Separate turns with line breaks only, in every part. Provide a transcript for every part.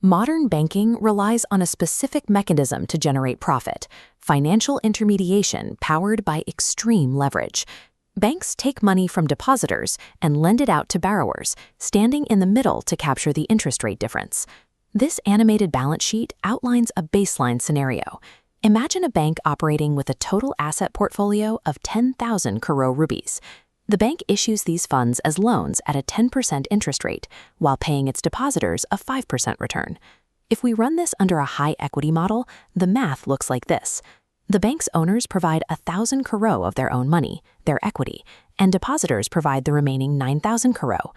Modern banking relies on a specific mechanism to generate profit: financial intermediation powered by extreme leverage. Banks take money from depositors and lend it out to borrowers, standing in the middle to capture the interest rate difference. This animated balance sheet outlines a baseline scenario. Imagine a bank operating with a total asset portfolio of 10,000 crore rupees. The bank issues these funds as loans at a 10% interest rate, while paying its depositors a 5% return. If we run this under a high equity model, the math looks like this. The bank's owners provide 1,000 crore of their own money, their equity, and depositors provide the remaining 9,000 crore.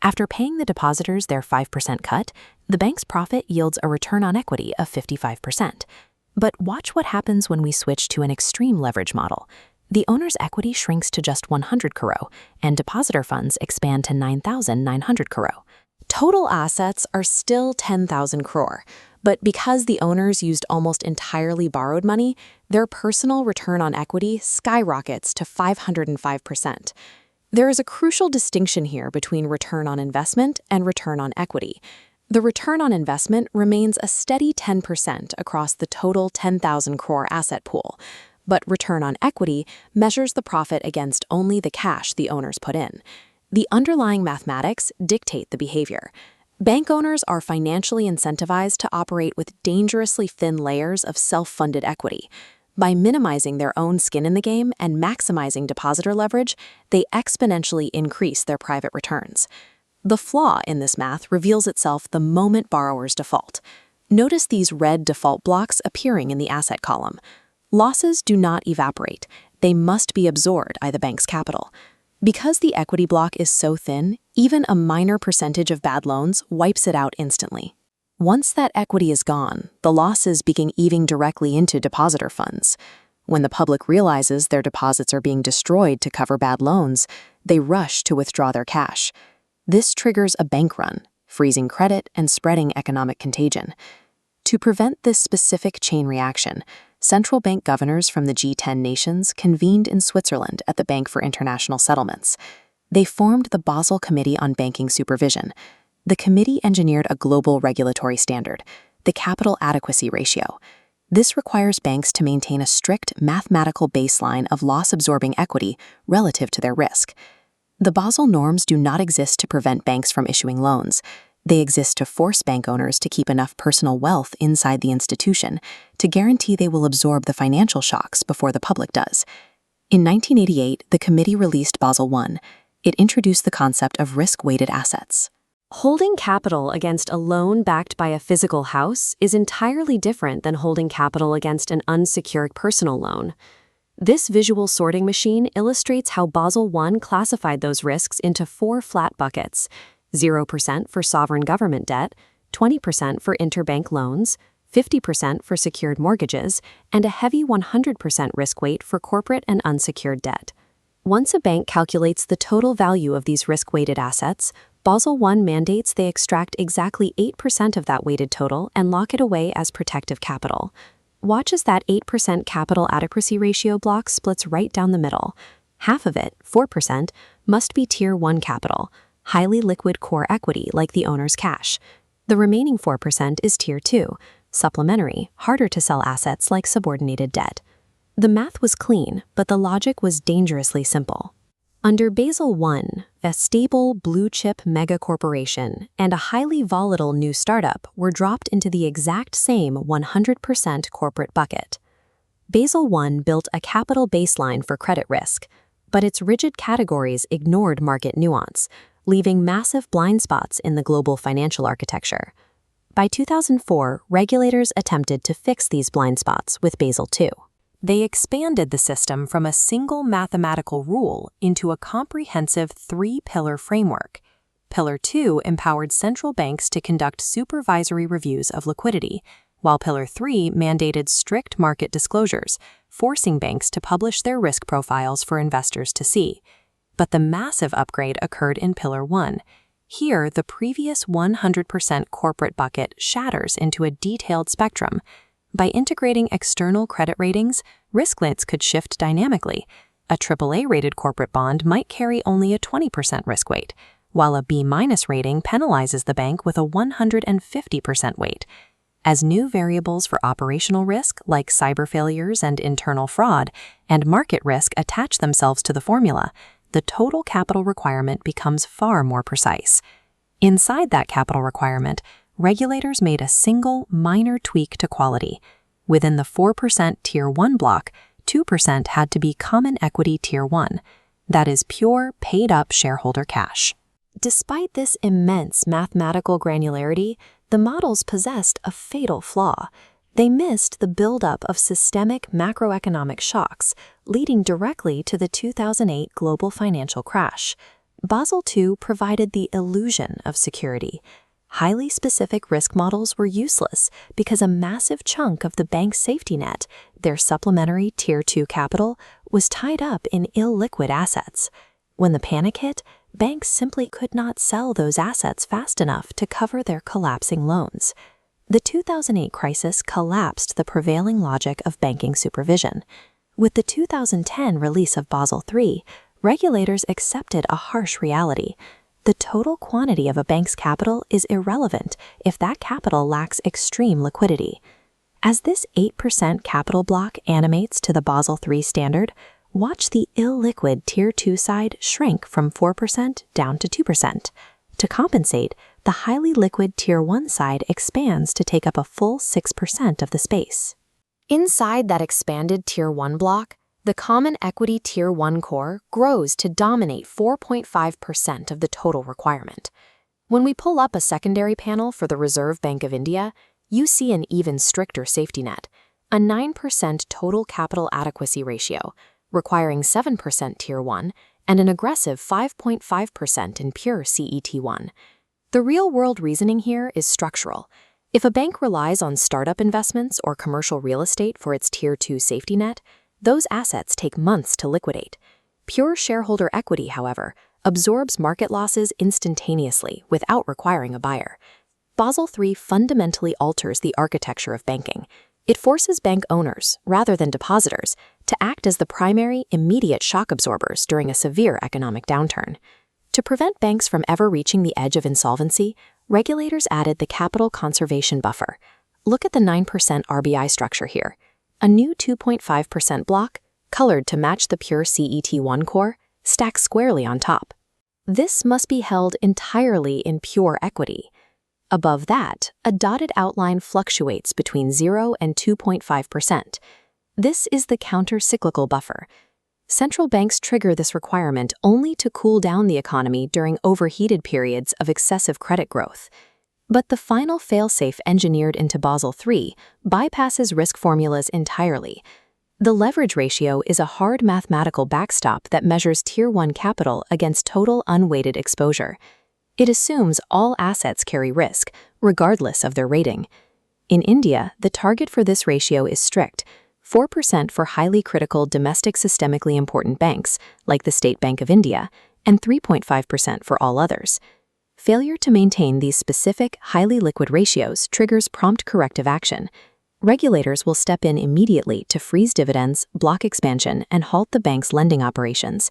After paying the depositors their 5% cut, the bank's profit yields a return on equity of 55%. But watch what happens when we switch to an extreme leverage model. The owner's equity shrinks to just 100 crore, and depositor funds expand to 9,900 crore. Total assets are still 10,000 crore, but because the owners used almost entirely borrowed money, their personal return on equity skyrockets to 505%. There is a crucial distinction here between return on investment and return on equity. The return on investment remains a steady 10% across the total 10,000 crore asset pool, but return on equity measures the profit against only the cash the owners put in. The underlying mathematics dictate the behavior. Bank owners are financially incentivized to operate with dangerously thin layers of self-funded equity. By minimizing their own skin in the game and maximizing depositor leverage, they exponentially increase their private returns. The flaw in this math reveals itself the moment borrowers default. Notice these red default blocks appearing in the asset column. Losses do not evaporate. They must be absorbed by the bank's capital. Because the equity block is so thin, even a minor percentage of bad loans wipes it out instantly. Once that equity is gone, the losses begin eating directly into depositor funds. When the public realizes their deposits are being destroyed to cover bad loans, they rush to withdraw their cash. This triggers a bank run, freezing credit and spreading economic contagion. To prevent this specific chain reaction, central bank governors from the G10 nations convened in Switzerland at the Bank for International Settlements. They formed the Basel Committee on Banking Supervision. The committee engineered a global regulatory standard, the capital adequacy ratio. This requires banks to maintain a strict mathematical baseline of loss-absorbing equity relative to their risk. The Basel Norms do not exist to prevent banks from issuing loans. They exist to force bank owners to keep enough personal wealth inside the institution to guarantee they will absorb the financial shocks before the public does. In 1988, the committee released Basel I. It introduced the concept of risk-weighted assets.
Holding capital against a loan backed by a physical house is entirely different than holding capital against an unsecured personal loan. This visual sorting machine illustrates how Basel I classified those risks into 4 flat buckets: 0% for sovereign government debt, 20% for interbank loans, 50% for secured mortgages, and a heavy 100% risk weight for corporate and unsecured debt. Once a bank calculates the total value of these risk-weighted assets, Basel I mandates they extract exactly 8% of that weighted total and lock it away as protective capital. Watch as that 8% capital adequacy ratio block splits right down the middle. Half of it, 4%, must be Tier 1 capital, highly liquid core equity like the owner's cash. The remaining 4% is Tier 2, supplementary, harder-to-sell assets like subordinated debt. The math was clean, but the logic was dangerously simple. Under Basel I, a stable blue-chip mega-corporation and a highly volatile new startup were dropped into the exact same 100% corporate bucket. Basel I built a capital baseline for credit risk, but its rigid categories ignored market nuance, leaving massive blind spots in the global financial architecture. By 2004, regulators attempted to fix these blind spots with Basel II. They expanded the system from a single mathematical rule into a comprehensive 3-pillar framework. Pillar 2 empowered central banks to conduct supervisory reviews of liquidity, while Pillar 3 mandated strict market disclosures, forcing banks to publish their risk profiles for investors to see. But the massive upgrade occurred in Pillar 1. Here, the previous 100% corporate bucket shatters into a detailed spectrum. By integrating external credit ratings, risk limits could shift dynamically. A AAA-rated corporate bond might carry only a 20% risk weight,
while a B- rating penalizes the bank with a 150% weight. As new variables for operational risk, like cyber failures and internal fraud, and market risk attach themselves to the formula, the total capital requirement becomes far more precise. Inside that capital requirement, regulators made a single minor tweak to quality. Within the 4% Tier 1 block, 2% had to be Common Equity Tier 1. That is pure, paid-up shareholder cash. Despite this immense mathematical granularity, the models possessed a fatal flaw. They missed the buildup of systemic macroeconomic shocks, leading directly to the 2008 global financial crash. Basel II provided the illusion of security. Highly specific risk models were useless because a massive chunk of the bank's safety net, their supplementary Tier 2 capital, was tied up in illiquid assets. When the panic hit, banks simply could not sell those assets fast enough to cover their collapsing loans. The 2008 crisis collapsed the prevailing logic of banking supervision. With the 2010 release of Basel III, regulators accepted a harsh reality. The total quantity of a bank's capital is irrelevant if that capital lacks extreme liquidity. As this 8% capital block animates to the Basel III standard, watch the illiquid Tier 2 side shrink from 4% down to 2%. To compensate, the highly liquid Tier 1 side expands to take up a full 6% of the space. Inside that expanded Tier 1 block, the Common Equity Tier 1 core grows to dominate 4.5% of the total requirement. When we pull up a secondary panel for the Reserve Bank of India, you see an even stricter safety net, a 9% total capital adequacy ratio, requiring 7% Tier 1 and an aggressive 5.5% in pure CET1. The real-world reasoning here is structural. If a bank relies on startup investments or commercial real estate for its Tier 2 safety net, those assets take months to liquidate. Pure shareholder equity, however, absorbs market losses instantaneously without requiring a buyer. Basel III fundamentally alters the architecture of banking. It forces bank owners, rather than depositors, to act as the primary, immediate shock absorbers during a severe economic downturn. To prevent banks from ever reaching the edge of insolvency, regulators added the capital conservation buffer. Look at the 9% RBI structure here. A new 2.5% block, colored to match the pure CET1 core, stacks squarely on top. This must be held entirely in pure equity. Above that, a dotted outline fluctuates between 0 and 2.5%. This is the counter-cyclical buffer. Central banks trigger this requirement only to cool down the economy during overheated periods of excessive credit growth. But the final fail-safe engineered into Basel III bypasses risk formulas entirely. The leverage ratio is a hard mathematical backstop that measures Tier 1 capital against total unweighted exposure. It assumes all assets carry risk, regardless of their rating. In India, the target for this ratio is strict: 4% for highly critical domestic systemically important banks, like the State Bank of India, and 3.5% for all others. Failure to maintain these specific, highly liquid ratios triggers prompt corrective action. Regulators will step in immediately to freeze dividends, block expansion, and halt the bank's lending operations.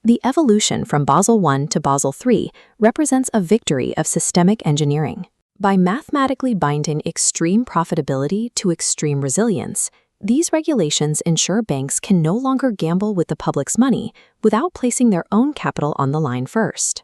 The evolution from Basel I to Basel III represents a victory of systemic engineering. By mathematically binding extreme profitability to extreme resilience, these regulations ensure banks can no longer gamble with the public's money without placing their own capital on the line first.